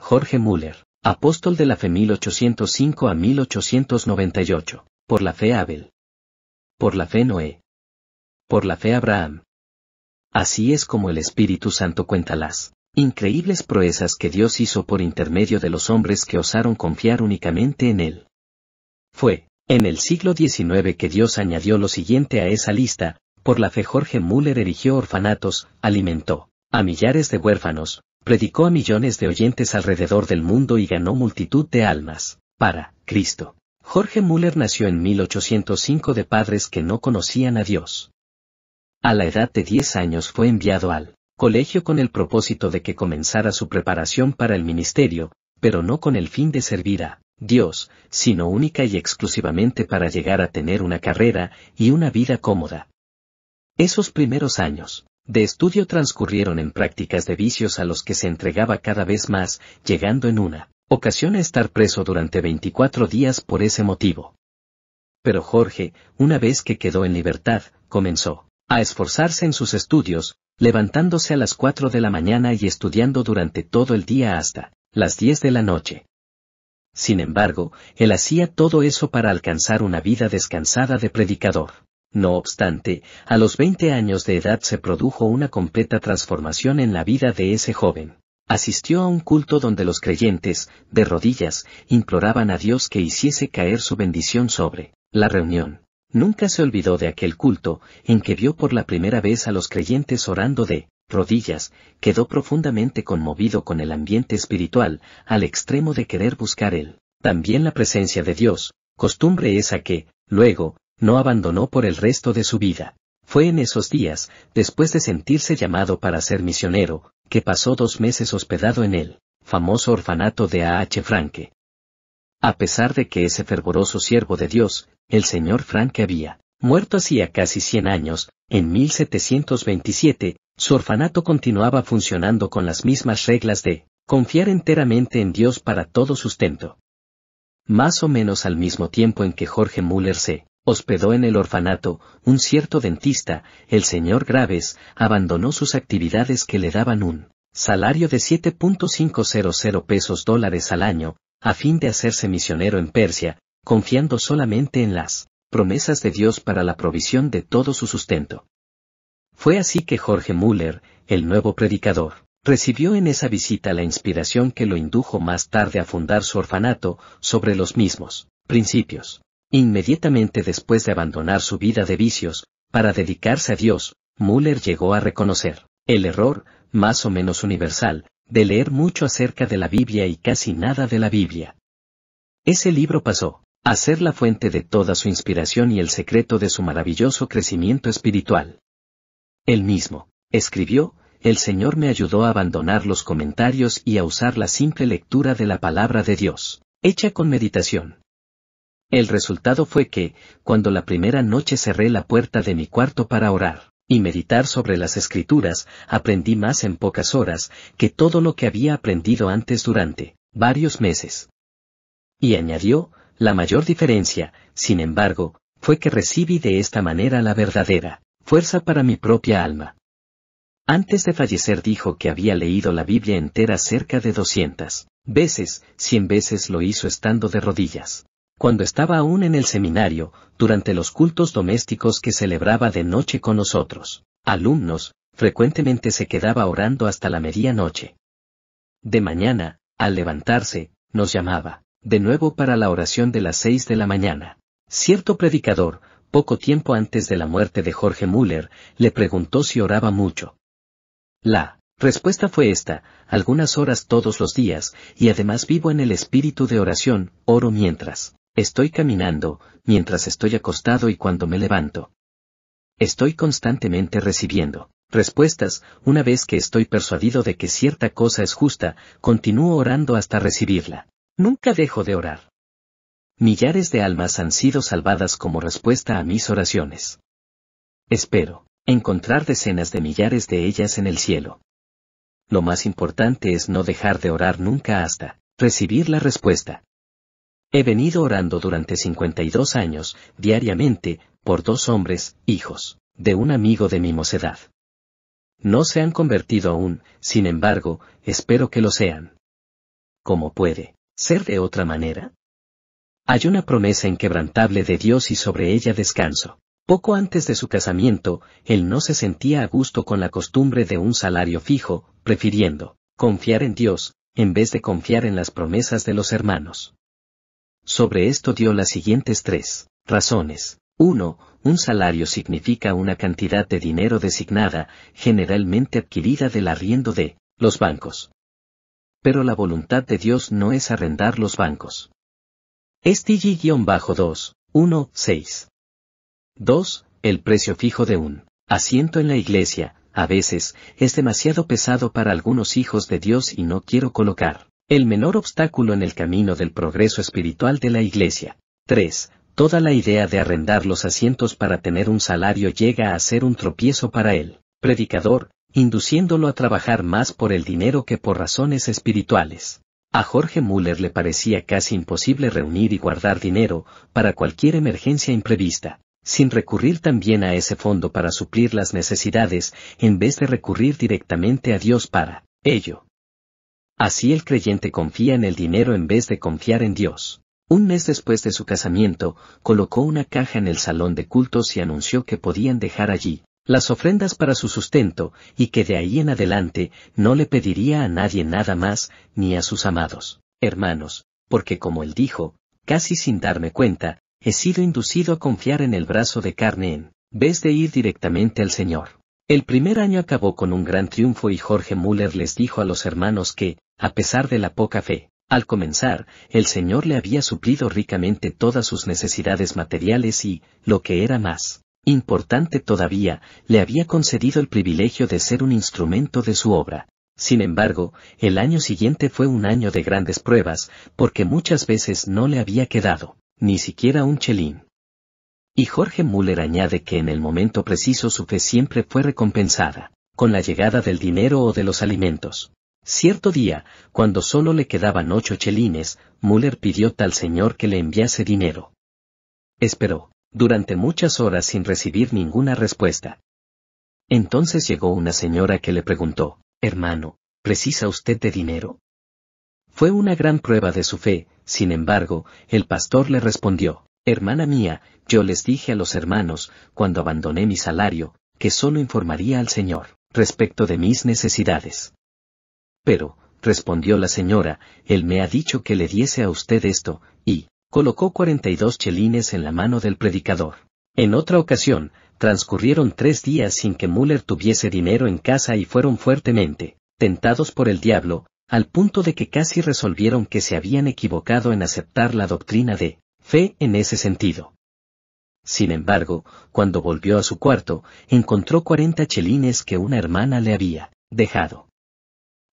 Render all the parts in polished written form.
Jorge Müller, apóstol de la fe 1805 a 1898, por la fe Abel. Por la fe Noé. Por la fe Abraham. Así es como el Espíritu Santo cuenta las increíbles proezas que Dios hizo por intermedio de los hombres que osaron confiar únicamente en Él. Fue en el siglo XIX que Dios añadió lo siguiente a esa lista: por la fe Jorge Müller erigió orfanatos, alimentó a millares de huérfanos, predicó a millones de oyentes alrededor del mundo y ganó multitud de almas para Cristo. Jorge Müller nació en 1805 de padres que no conocían a Dios. A la edad de 10 años fue enviado al colegio con el propósito de que comenzara su preparación para el ministerio, pero no con el fin de servir a Dios, sino única y exclusivamente para llegar a tener una carrera y una vida cómoda. Esos primeros años de estudio transcurrieron en prácticas de vicios a los que se entregaba cada vez más, llegando en una ocasión a estar preso durante 24 días por ese motivo. Pero Jorge, una vez que quedó en libertad, comenzó a esforzarse en sus estudios, levantándose a las 4 de la mañana y estudiando durante todo el día hasta las 10 de la noche. Sin embargo, él hacía todo eso para alcanzar una vida descansada de predicador. No obstante, a los 20 años de edad se produjo una completa transformación en la vida de ese joven. Asistió a un culto donde los creyentes, de rodillas, imploraban a Dios que hiciese caer su bendición sobre la reunión. Nunca se olvidó de aquel culto, en que vio por la primera vez a los creyentes orando de rodillas, quedó profundamente conmovido con el ambiente espiritual, al extremo de querer buscar él también la presencia de Dios, costumbre esa que, luego, no abandonó por el resto de su vida. Fue en esos días, después de sentirse llamado para ser misionero, que pasó 2 meses hospedado en el famoso orfanato de A.H. Franke. A pesar de que ese fervoroso siervo de Dios, el señor Franke había muerto hacía casi 100 años, en 1727, su orfanato continuaba funcionando con las mismas reglas de confiar enteramente en Dios para todo sustento. Más o menos al mismo tiempo en que Jorge Müller se hospedó en el orfanato, un cierto dentista, el señor Graves, abandonó sus actividades que le daban un salario de $7.500 al año, a fin de hacerse misionero en Persia, confiando solamente en las promesas de Dios para la provisión de todo su sustento. Fue así que Jorge Müller, el nuevo predicador, recibió en esa visita la inspiración que lo indujo más tarde a fundar su orfanato, sobre los mismos principios. Inmediatamente después de abandonar su vida de vicios, para dedicarse a Dios, Müller llegó a reconocer el error, más o menos universal, de leer mucho acerca de la Biblia y casi nada de la Biblia. Ese libro pasó a ser la fuente de toda su inspiración y el secreto de su maravilloso crecimiento espiritual. Él mismo escribió: el Señor me ayudó a abandonar los comentarios y a usar la simple lectura de la palabra de Dios, hecha con meditación. El resultado fue que, cuando la primera noche cerré la puerta de mi cuarto para orar y meditar sobre las Escrituras, aprendí más en pocas horas que todo lo que había aprendido antes durante varios meses. Y añadió: la mayor diferencia, sin embargo, fue que recibí de esta manera la verdadera fuerza para mi propia alma. Antes de fallecer dijo que había leído la Biblia entera cerca de 200 veces, 100 veces lo hizo estando de rodillas. Cuando estaba aún en el seminario, durante los cultos domésticos que celebraba de noche con nosotros, alumnos, frecuentemente se quedaba orando hasta la medianoche. De mañana, al levantarse, nos llamaba de nuevo para la oración de las 6 de la mañana. Cierto predicador, poco tiempo antes de la muerte de Jorge Müller, le preguntó si oraba mucho. La respuesta fue esta: algunas horas todos los días, y además vivo en el espíritu de oración, oro mientras estoy caminando, mientras estoy acostado y cuando me levanto. Estoy constantemente recibiendo respuestas. Una vez que estoy persuadido de que cierta cosa es justa, continúo orando hasta recibirla. Nunca dejo de orar. Millares de almas han sido salvadas como respuesta a mis oraciones. Espero encontrar decenas de millares de ellas en el cielo. Lo más importante es no dejar de orar nunca hasta recibir la respuesta. He venido orando durante 52 años, diariamente, por 2 hombres, hijos de un amigo de mi mocedad. No se han convertido aún, sin embargo, espero que lo sean. ¿cómo puede ser de otra manera? Hay una promesa inquebrantable de Dios y sobre ella descanso. Poco antes de su casamiento, él no se sentía a gusto con la costumbre de un salario fijo, prefiriendo confiar en Dios, en vez de confiar en las promesas de los hermanos. Sobre esto dio las siguientes 3 razones. 1. Un salario significa una cantidad de dinero designada, generalmente adquirida del arriendo de los bancos. Pero la voluntad de Dios no es arrendar los bancos. STG-2, 1, 6. 2. El precio fijo de un asiento en la iglesia, a veces, es demasiado pesado para algunos hijos de Dios y no quiero colocar el menor obstáculo en el camino del progreso espiritual de la iglesia. 3. Toda la idea de arrendar los asientos para tener un salario llega a ser un tropiezo para el predicador, induciéndolo a trabajar más por el dinero que por razones espirituales. A Jorge Müller le parecía casi imposible reunir y guardar dinero para cualquier emergencia imprevista, sin recurrir también a ese fondo para suplir las necesidades, en vez de recurrir directamente a Dios para ello. Así el creyente confía en el dinero en vez de confiar en Dios. Un mes después de su casamiento, colocó una caja en el salón de cultos y anunció que podían dejar allí las ofrendas para su sustento, y que de ahí en adelante no le pediría a nadie nada más, ni a sus amados hermanos, porque como él dijo, casi sin darme cuenta, he sido inducido a confiar en el brazo de carne en vez de ir directamente al Señor. El primer año acabó con un gran triunfo y Jorge Müller les dijo a los hermanos que, a pesar de la poca fe, al comenzar, el Señor le había suplido ricamente todas sus necesidades materiales y, lo que era más importante todavía, le había concedido el privilegio de ser un instrumento de su obra. Sin embargo, el año siguiente fue un año de grandes pruebas, porque muchas veces no le había quedado ni siquiera un chelín. Y Jorge Müller añade que en el momento preciso su fe siempre fue recompensada, con la llegada del dinero o de los alimentos. Cierto día, cuando solo le quedaban 8 chelines, Müller pidió al Señor que le enviase dinero. Esperó durante muchas horas sin recibir ninguna respuesta. Entonces llegó una señora que le preguntó, «Hermano, ¿precisa usted de dinero?». Fue una gran prueba de su fe, sin embargo, el pastor le respondió, «Hermana mía, yo les dije a los hermanos, cuando abandoné mi salario, que solo informaría al Señor respecto de mis necesidades». «Pero», respondió la señora, «Él me ha dicho que le diese a usted esto», y colocó 42 chelines en la mano del predicador. En otra ocasión, transcurrieron 3 días sin que Müller tuviese dinero en casa y fueron fuertemente tentados por el diablo, al punto de que casi resolvieron que se habían equivocado en aceptar la doctrina de fe en ese sentido. Sin embargo, cuando volvió a su cuarto, encontró 40 chelines que una hermana le había dejado.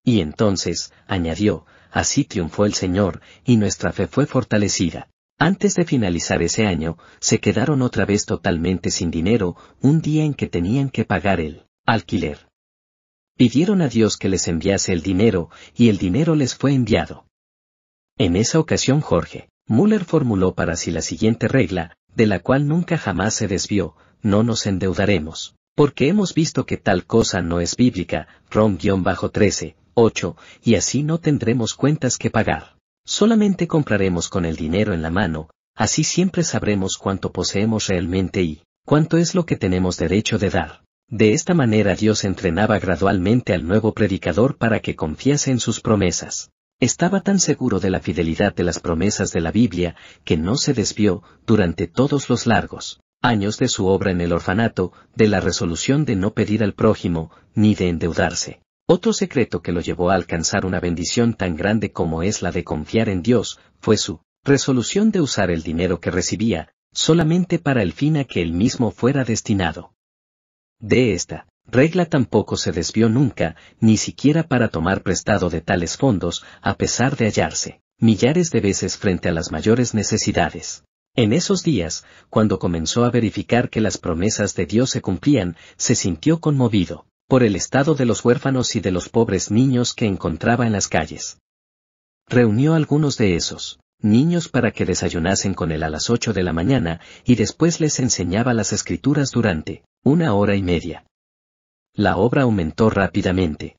Y entonces, añadió, así triunfó el Señor, y nuestra fe fue fortalecida. Antes de finalizar ese año, se quedaron otra vez totalmente sin dinero, un día en que tenían que pagar el alquiler. Pidieron a Dios que les enviase el dinero, y el dinero les fue enviado. En esa ocasión Jorge Müller formuló para sí la siguiente regla, de la cual nunca jamás se desvió: no nos endeudaremos, porque hemos visto que tal cosa no es bíblica, Rom-13, 8, y así no tendremos cuentas que pagar. Solamente compraremos con el dinero en la mano, así siempre sabremos cuánto poseemos realmente y cuánto es lo que tenemos derecho de dar. De esta manera Dios entrenaba gradualmente al nuevo predicador para que confiase en sus promesas. Estaba tan seguro de la fidelidad de las promesas de la Biblia, que no se desvió, durante todos los largos años de su obra en el orfanato, de la resolución de no pedir al prójimo, ni de endeudarse. Otro secreto que lo llevó a alcanzar una bendición tan grande como es la de confiar en Dios, fue su resolución de usar el dinero que recibía, solamente para el fin a que él mismo fuera destinado. De esta regla tampoco se desvió nunca, ni siquiera para tomar prestado de tales fondos, a pesar de hallarse millares de veces frente a las mayores necesidades. En esos días, cuando comenzó a verificar que las promesas de Dios se cumplían, se sintió conmovido por el estado de los huérfanos y de los pobres niños que encontraba en las calles. Reunió a algunos de esos niños para que desayunasen con él a las 8 de la mañana, y después les enseñaba las Escrituras durante 1 hora y media. La obra aumentó rápidamente.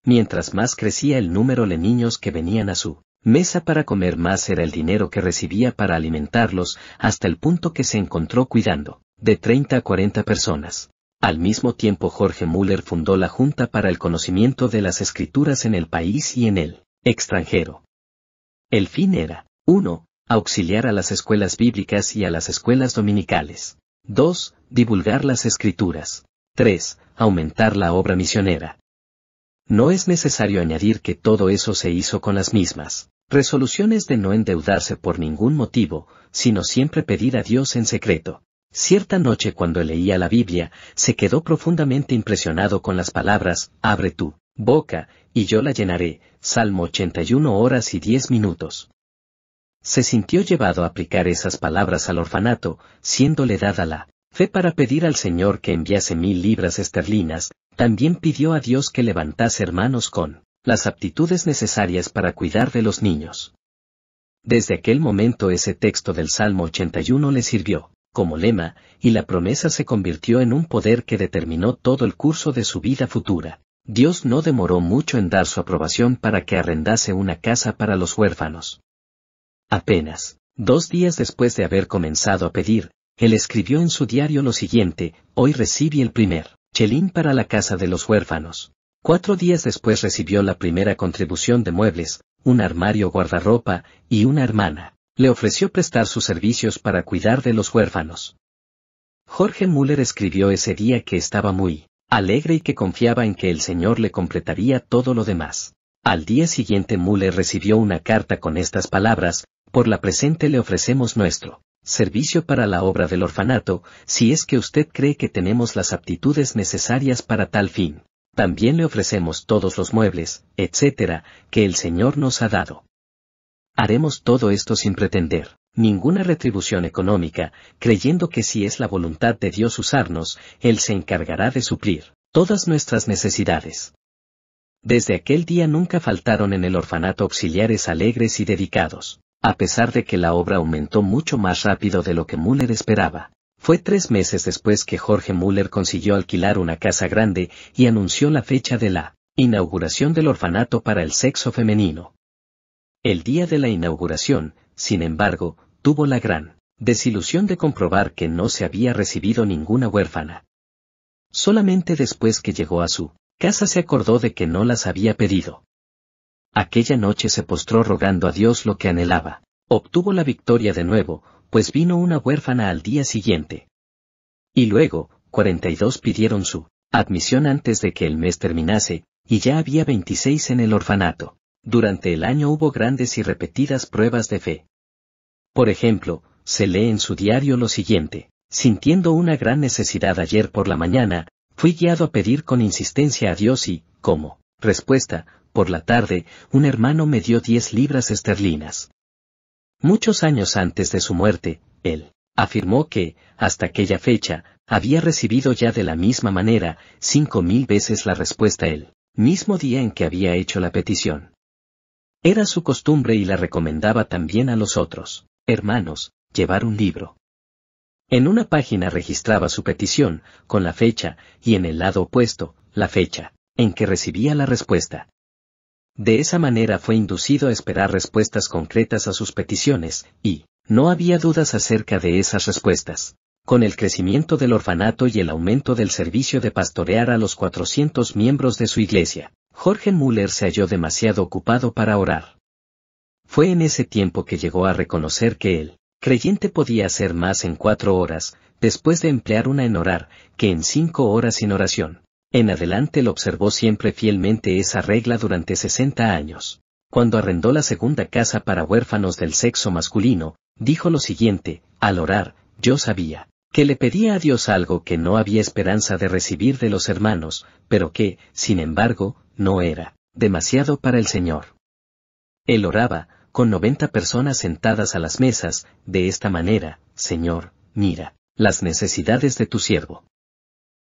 Mientras más crecía el número de niños que venían a su mesa para comer, más era el dinero que recibía para alimentarlos, hasta el punto que se encontró cuidando de 30 a 40 personas. Al mismo tiempo, Jorge Müller fundó la Junta para el Conocimiento de las Escrituras en el país y en el extranjero. El fin era: 1. Auxiliar a las escuelas bíblicas y a las escuelas dominicales. 2. Divulgar las Escrituras. 3. Aumentar la obra misionera. No es necesario añadir que todo eso se hizo con las mismas resoluciones de no endeudarse por ningún motivo, sino siempre pedir a Dios en secreto. Cierta noche, cuando leía la Biblia, se quedó profundamente impresionado con las palabras: abre tu boca, y yo la llenaré. Salmo 81 horas y 10 minutos. Se sintió llevado a aplicar esas palabras al orfanato, siéndole dada la fe para pedir al Señor que enviase 1000 libras esterlinas. También pidió a Dios que levantase hermanos con las aptitudes necesarias para cuidar de los niños. Desde aquel momento ese texto del Salmo 81 le sirvió como lema, y la promesa se convirtió en un poder que determinó todo el curso de su vida futura. Dios no demoró mucho en dar su aprobación para que arrendase una casa para los huérfanos. Apenas 2 días después de haber comenzado a pedir, él escribió en su diario lo siguiente: hoy recibí el primer chelín para la casa de los huérfanos. 4 días después recibió la primera contribución de muebles, un armario guardarropa, y una hermana le ofreció prestar sus servicios para cuidar de los huérfanos. Jorge Müller escribió ese día que estaba muy alegre y que confiaba en que el Señor le completaría todo lo demás. Al día siguiente Müller recibió una carta con estas palabras: por la presente le ofrecemos nuestro servicio para la obra del orfanato, si es que usted cree que tenemos las aptitudes necesarias para tal fin. También le ofrecemos todos los muebles, etc., que el Señor nos ha dado. Haremos todo esto sin pretender ninguna retribución económica, creyendo que si es la voluntad de Dios usarnos, Él se encargará de suplir todas nuestras necesidades. Desde aquel día nunca faltaron en el orfanato auxiliares alegres y dedicados. A pesar de que la obra aumentó mucho más rápido de lo que Müller esperaba. Fue 3 meses después que Jorge Müller consiguió alquilar una casa grande y anunció la fecha de la inauguración del orfanato para el sexo femenino. El día de la inauguración, sin embargo, tuvo la gran desilusión de comprobar que no se había recibido ninguna huérfana. Solamente después que llegó a su casa se acordó de que no las había pedido. Aquella noche se postró rogando a Dios lo que anhelaba. Obtuvo la victoria de nuevo, pues vino una huérfana al día siguiente. Y luego, 42 pidieron su admisión antes de que el mes terminase, y ya había 26 en el orfanato. Durante el año hubo grandes y repetidas pruebas de fe. Por ejemplo, se lee en su diario lo siguiente: sintiendo una gran necesidad ayer por la mañana, fui guiado a pedir con insistencia a Dios y, como respuesta, por la tarde, un hermano me dio 10 libras esterlinas. Muchos años antes de su muerte, él afirmó que, hasta aquella fecha, había recibido ya de la misma manera 5000 veces la respuesta el mismo día en que había hecho la petición. Era su costumbre y la recomendaba también a los otros hermanos, llevar un libro. En una página registraba su petición, con la fecha, y en el lado opuesto, la fecha en que recibía la respuesta. De esa manera fue inducido a esperar respuestas concretas a sus peticiones, y no había dudas acerca de esas respuestas. Con el crecimiento del orfanato y el aumento del servicio de pastorear a los 400 miembros de su iglesia, Jorge Müller se halló demasiado ocupado para orar. Fue en ese tiempo que llegó a reconocer que el creyente podía hacer más en 4 horas, después de emplear una en orar, que en 5 horas sin oración. En adelante él observó siempre fielmente esa regla durante 60 años. Cuando arrendó la segunda casa para huérfanos del sexo masculino, dijo lo siguiente: al orar, yo sabía que le pedía a Dios algo que no había esperanza de recibir de los hermanos, pero que, sin embargo, no era demasiado para el Señor. Él oraba, con 90 personas sentadas a las mesas, de esta manera: Señor, mira las necesidades de tu siervo.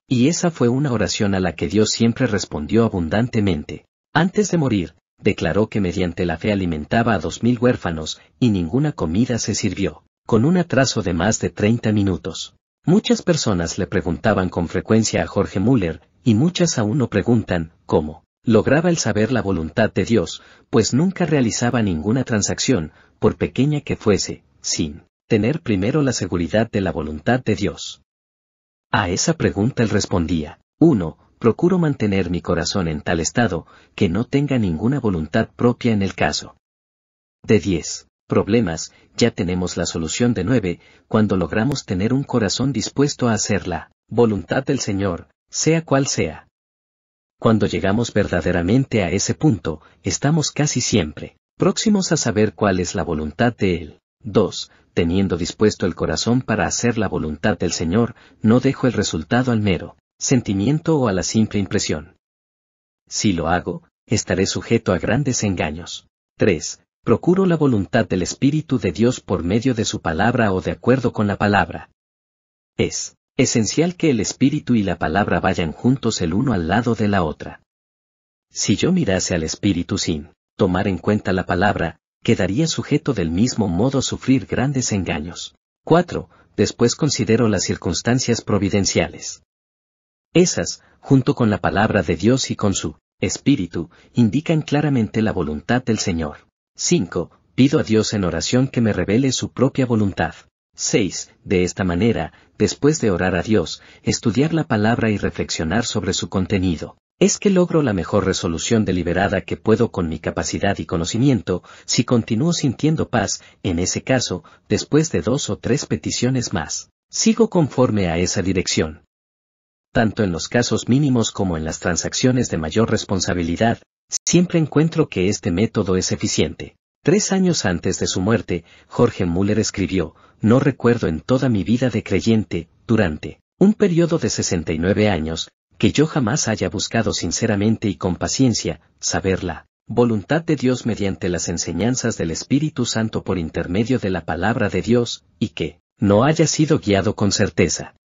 Y esa fue una oración a la que Dios siempre respondió abundantemente. Antes de morir, declaró que mediante la fe alimentaba a 2000 huérfanos, y ninguna comida se sirvió, con un atraso de más de 30 minutos. Muchas personas le preguntaban con frecuencia a Jorge Müller, y muchas aún lo preguntan, ¿cómo Lograba el saber la voluntad de Dios, pues nunca realizaba ninguna transacción, por pequeña que fuese, sin tener primero la seguridad de la voluntad de Dios. A esa pregunta él respondía: 1. Procuro mantener mi corazón en tal estado, que no tenga ninguna voluntad propia en el caso. De 10 problemas, ya tenemos la solución de 9, cuando logramos tener un corazón dispuesto a hacer la voluntad del Señor, sea cual sea. Cuando llegamos verdaderamente a ese punto, estamos casi siempre próximos a saber cuál es la voluntad de Él. 2. Teniendo dispuesto el corazón para hacer la voluntad del Señor, no dejo el resultado al mero sentimiento o a la simple impresión. Si lo hago, estaré sujeto a grandes engaños. 3. Procuro la voluntad del Espíritu de Dios por medio de su palabra o de acuerdo con la palabra. Es esencial que el Espíritu y la palabra vayan juntos el uno al lado de la otra. Si yo mirase al Espíritu sin tomar en cuenta la palabra, quedaría sujeto del mismo modo a sufrir grandes engaños. 4. Después considero las circunstancias providenciales. Esas, junto con la palabra de Dios y con su Espíritu, indican claramente la voluntad del Señor. 5. Pido a Dios en oración que me revele su propia voluntad. 6. De esta manera, después de orar a Dios, estudiar la palabra y reflexionar sobre su contenido, es que logro la mejor resolución deliberada que puedo con mi capacidad y conocimiento. Si continúo sintiendo paz, en ese caso, después de 2 o 3 peticiones más, sigo conforme a esa dirección. Tanto en los casos mínimos como en las transacciones de mayor responsabilidad, siempre encuentro que este método es eficiente. 3 años antes de su muerte, Jorge Müller escribió: no recuerdo en toda mi vida de creyente, durante un periodo de 69 años, que yo jamás haya buscado sinceramente y con paciencia saber la voluntad de Dios mediante las enseñanzas del Espíritu Santo por intermedio de la palabra de Dios, y que no haya sido guiado con certeza.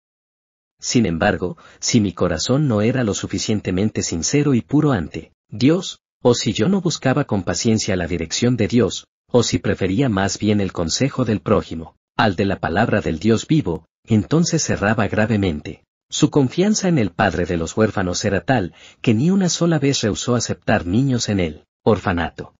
Sin embargo, si mi corazón no era lo suficientemente sincero y puro ante Dios, o si yo no buscaba con paciencia la dirección de Dios, o si prefería más bien el consejo del prójimo al de la palabra del Dios vivo, entonces erraba gravemente. Su confianza en el padre de los huérfanos era tal, que ni una sola vez rehusó aceptar niños en el orfanato.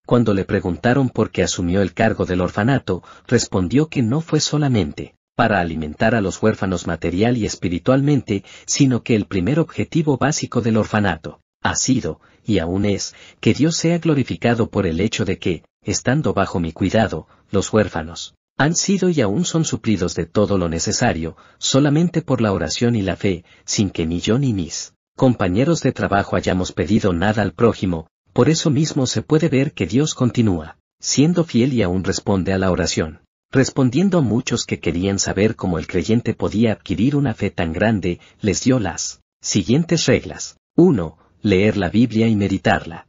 Cuando le preguntaron por qué asumió el cargo del orfanato, respondió que no fue solamente para alimentar a los huérfanos material y espiritualmente, sino que el primer objetivo básico del orfanato ha sido, y aún es, que Dios sea glorificado por el hecho de que, estando bajo mi cuidado, los huérfanos han sido y aún son suplidos de todo lo necesario, solamente por la oración y la fe, sin que ni yo ni mis compañeros de trabajo hayamos pedido nada al prójimo. Por eso mismo se puede ver que Dios continúa siendo fiel y aún responde a la oración, respondiendo a muchos que querían saber cómo el creyente podía adquirir una fe tan grande. Les dio las siguientes reglas. 1. Leer la Biblia y meditarla.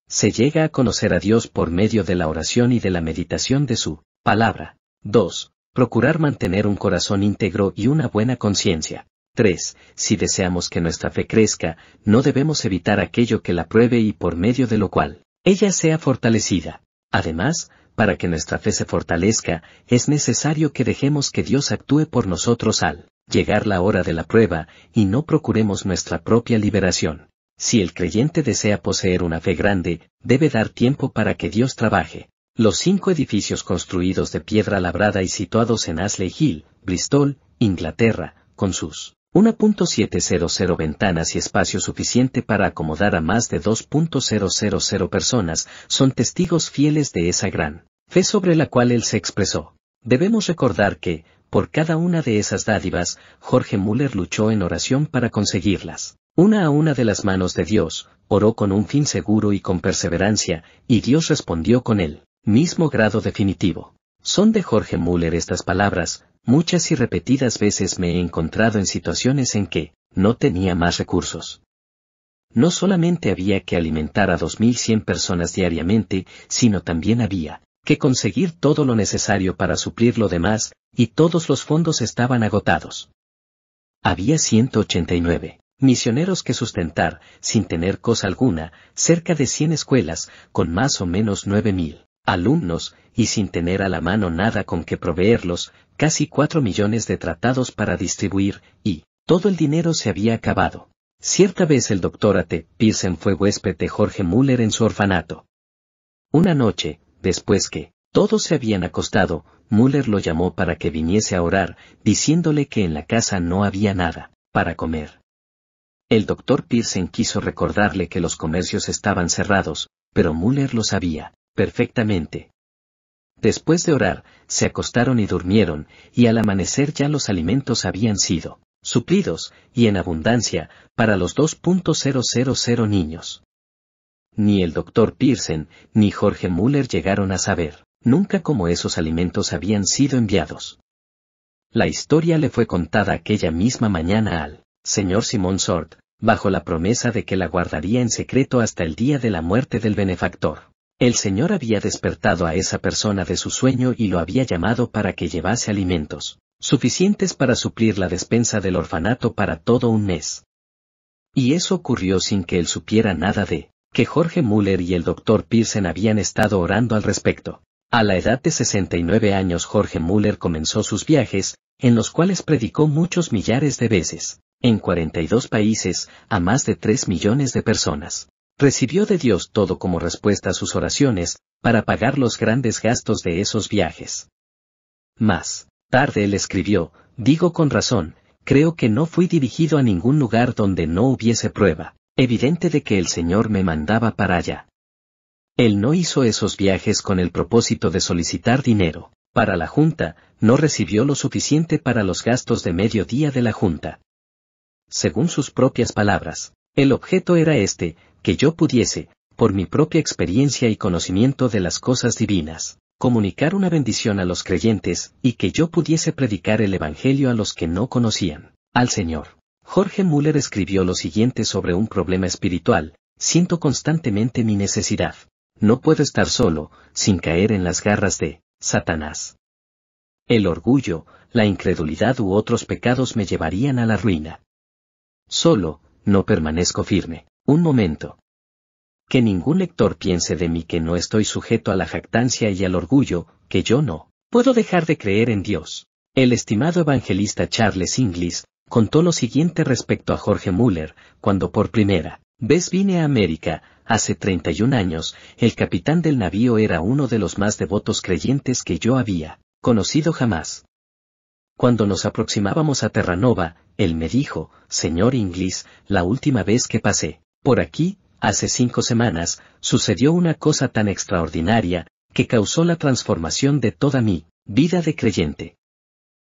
Se llega a conocer a Dios por medio de la oración y de la meditación de su palabra. 2. Procurar mantener un corazón íntegro y una buena conciencia. 3. Si deseamos que nuestra fe crezca, no debemos evitar aquello que la pruebe y por medio de lo cual ella sea fortalecida. Además, para que nuestra fe se fortalezca, es necesario que dejemos que Dios actúe por nosotros al llegar la hora de la prueba, y no procuremos nuestra propia liberación. Si el creyente desea poseer una fe grande, debe dar tiempo para que Dios trabaje. Los 5 edificios construidos de piedra labrada y situados en Ashley Hill, Bristol, Inglaterra, con sus 1.700 ventanas y espacio suficiente para acomodar a más de 2.000 personas, son testigos fieles de esa gran fe sobre la cual él se expresó. Debemos recordar que, por cada una de esas dádivas, Jorge Müller luchó en oración para conseguirlas. Una a una de las manos de Dios, oró con un fin seguro y con perseverancia, y Dios respondió con el mismo grado definitivo. Son de Jorge Müller estas palabras: muchas y repetidas veces me he encontrado en situaciones en que no tenía más recursos. No solamente había que alimentar a 2100 personas diariamente, sino también había que conseguir todo lo necesario para suplir lo demás, y todos los fondos estaban agotados. Había 189 misioneros que sustentar, sin tener cosa alguna, cerca de 100 escuelas, con más o menos 9000 alumnos, y sin tener a la mano nada con que proveerlos, casi 4 millones de tratados para distribuir, y todo el dinero se había acabado. Cierta vez el doctor A.T. Pearson fue huésped de Jorge Müller en su orfanato. Una noche, después que todos se habían acostado, Müller lo llamó para que viniese a orar, diciéndole que en la casa no había nada para comer. El doctor Pearson quiso recordarle que los comercios estaban cerrados, pero Müller lo sabía perfectamente. Después de orar, se acostaron y durmieron, y al amanecer ya los alimentos habían sido suplidos, y en abundancia, para los 2.000 niños. Ni el doctor Pearson, ni Jorge Müller llegaron a saber nunca cómo esos alimentos habían sido enviados. La historia le fue contada aquella misma mañana al señor Simon Sort, bajo la promesa de que la guardaría en secreto hasta el día de la muerte del benefactor. El señor había despertado a esa persona de su sueño y lo había llamado para que llevase alimentos suficientes para suplir la despensa del orfanato para todo un mes. Y eso ocurrió sin que él supiera nada de que Jorge Müller y el doctor Pearson habían estado orando al respecto. A la edad de 69 años Jorge Müller comenzó sus viajes, en los cuales predicó muchos millares de veces, en 42 países, a más de 3 millones de personas. Recibió de Dios todo como respuesta a sus oraciones, para pagar los grandes gastos de esos viajes. Más tarde él escribió, digo con razón, creo que no fui dirigido a ningún lugar donde no hubiese prueba evidente de que el Señor me mandaba para allá. Él no hizo esos viajes con el propósito de solicitar dinero para la Junta, no recibió lo suficiente para los gastos de medio día de la Junta. Según sus propias palabras, el objeto era que yo pudiese, por mi propia experiencia y conocimiento de las cosas divinas, comunicar una bendición a los creyentes, y que yo pudiese predicar el Evangelio a los que no conocían al Señor. Jorge Müller escribió lo siguiente sobre un problema espiritual: siento constantemente mi necesidad. No puedo estar solo, sin caer en las garras de Satanás. El orgullo, la incredulidad u otros pecados me llevarían a la ruina. Solo, no permanezco firme. Un momento. Que ningún lector piense de mí que no estoy sujeto a la jactancia y al orgullo, que yo no puedo dejar de creer en Dios. El estimado evangelista Charles Inglis contó lo siguiente respecto a Jorge Müller: cuando por primera vez vine a América, hace 31 años, el capitán del navío era uno de los más devotos creyentes que yo había conocido jamás. Cuando nos aproximábamos a Terranova, él me dijo, señor Inglis, la última vez que pasé por aquí, hace 5 semanas, sucedió una cosa tan extraordinaria, que causó la transformación de toda mi vida de creyente.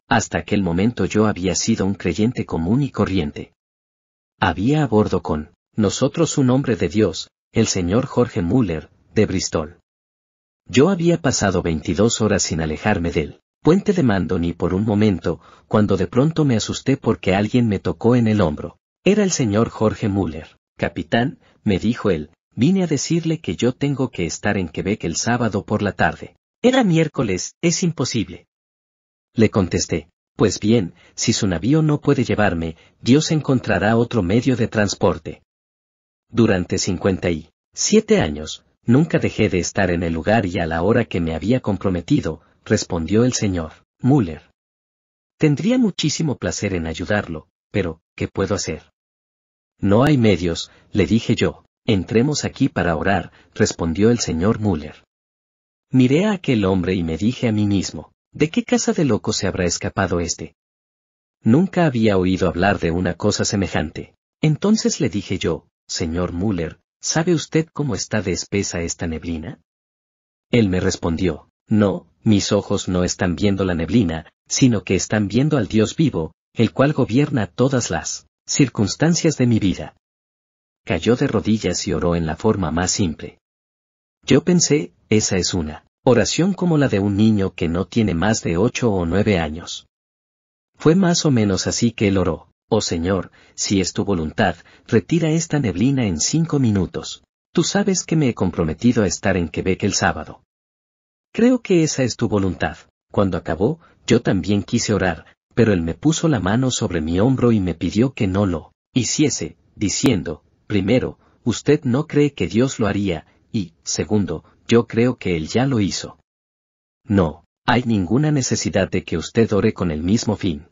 Hasta aquel momento yo había sido un creyente común y corriente. Había a bordo con nosotros un hombre de Dios, el señor Jorge Müller, de Bristol. Yo había pasado 22 horas sin alejarme del puente de mando ni por un momento, cuando de pronto me asusté porque alguien me tocó en el hombro. Era el señor Jorge Müller. Capitán, me dijo él, vine a decirle que yo tengo que estar en Quebec el sábado por la tarde. Era miércoles, es imposible. Le contesté, pues bien, si su navío no puede llevarme, Dios encontrará otro medio de transporte. Durante 57 años, nunca dejé de estar en el lugar y a la hora que me había comprometido, respondió el señor Müller. Tendría muchísimo placer en ayudarlo, pero, ¿qué puedo hacer? No hay medios, le dije yo. Entremos aquí para orar, respondió el señor Müller. Miré a aquel hombre y me dije a mí mismo, ¿de qué casa de loco se habrá escapado este? Nunca había oído hablar de una cosa semejante. Entonces le dije yo, señor Müller, ¿sabe usted cómo está de espesa esta neblina? Él me respondió, no, mis ojos no están viendo la neblina, sino que están viendo al Dios vivo, el cual gobierna todas las circunstancias de mi vida. Cayó de rodillas y oró en la forma más simple. Yo pensé, esa es una oración como la de un niño que no tiene más de 8 o 9 años. Fue más o menos así que él oró, oh Señor, si es tu voluntad, retira esta neblina en 5 minutos. Tú sabes que me he comprometido a estar en Quebec el sábado. Creo que esa es tu voluntad. Cuando acabó, yo también quise orar, pero él me puso la mano sobre mi hombro y me pidió que no lo hiciese, diciendo, primero, usted no cree que Dios lo haría, y, segundo, yo creo que él ya lo hizo. No, hay ninguna necesidad de que usted ore con el mismo fin.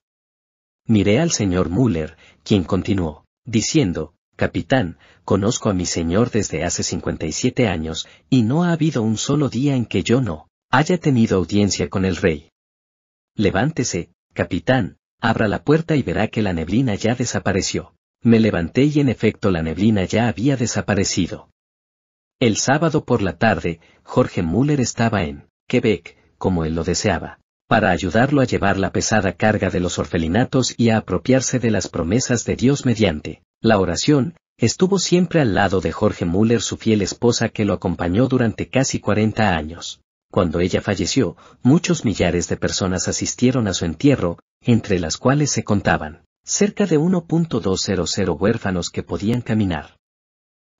Miré al señor Müller, quien continuó, diciendo: «Capitán, conozco a mi señor desde hace 57 años, y no ha habido un solo día en que yo no haya tenido audiencia con el rey. Levántese, capitán, abra la puerta y verá que la neblina ya desapareció». Me levanté y en efecto la neblina ya había desaparecido. El sábado por la tarde, Jorge Müller estaba en Quebec, como él lo deseaba, para ayudarlo a llevar la pesada carga de los orfelinatos y a apropiarse de las promesas de Dios mediante la oración. Estuvo siempre al lado de Jorge Müller su fiel esposa que lo acompañó durante casi 40 años. Cuando ella falleció, muchos millares de personas asistieron a su entierro, entre las cuales se contaban cerca de 1.200 huérfanos que podían caminar.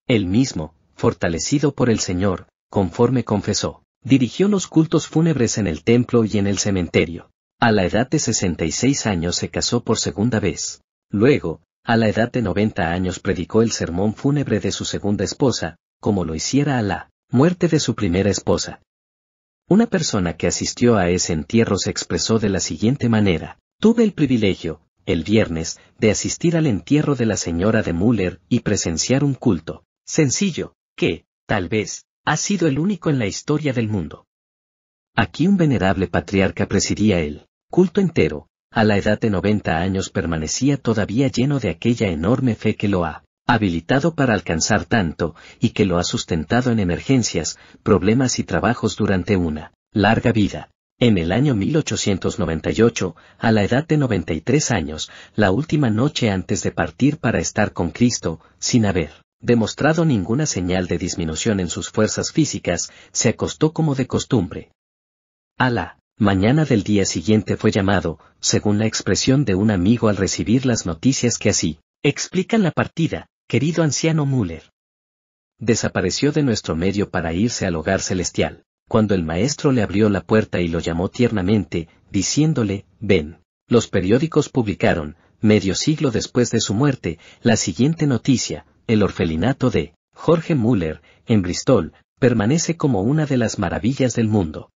Él mismo, fortalecido por el Señor, conforme confesó, dirigió los cultos fúnebres en el templo y en el cementerio. A la edad de 66 años se casó por segunda vez. Luego, a la edad de 90 años predicó el sermón fúnebre de su segunda esposa, como lo hiciera a la muerte de su primera esposa. Una persona que asistió a ese entierro se expresó de la siguiente manera: «Tuve el privilegio, el viernes, de asistir al entierro de la señora de Müller y presenciar un culto sencillo, que, tal vez, ha sido el único en la historia del mundo. Aquí un venerable patriarca presidía el culto entero. A la edad de 90 años permanecía todavía lleno de aquella enorme fe que lo ha habilitado para alcanzar tanto, y que lo ha sustentado en emergencias, problemas y trabajos durante una larga vida». En el año 1898, a la edad de 93 años, la última noche antes de partir para estar con Cristo, sin haber demostrado ninguna señal de disminución en sus fuerzas físicas, se acostó como de costumbre. A la mañana del día siguiente fue llamado, según la expresión de un amigo al recibir las noticias que así explican la partida: «Querido anciano Müller desapareció de nuestro medio para irse al hogar celestial». Cuando el maestro le abrió la puerta y lo llamó tiernamente, diciéndole: «Ven». Los periódicos publicaron, medio siglo después de su muerte, la siguiente noticia: el orfelinato de Jorge Müller, en Bristol, permanece como una de las maravillas del mundo.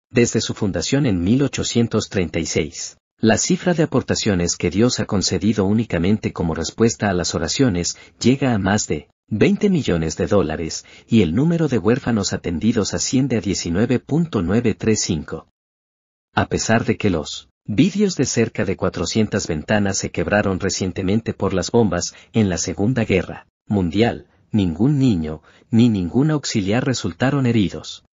Desde su fundación en 1836, la cifra de aportaciones que Dios ha concedido únicamente como respuesta a las oraciones llega a más de 20 millones de dólares, y el número de huérfanos atendidos asciende a 19.935. A pesar de que los vidrios de cerca de 400 ventanas se quebraron recientemente por las bombas en la Segunda Guerra Mundial, ningún niño, ni ningún auxiliar resultaron heridos.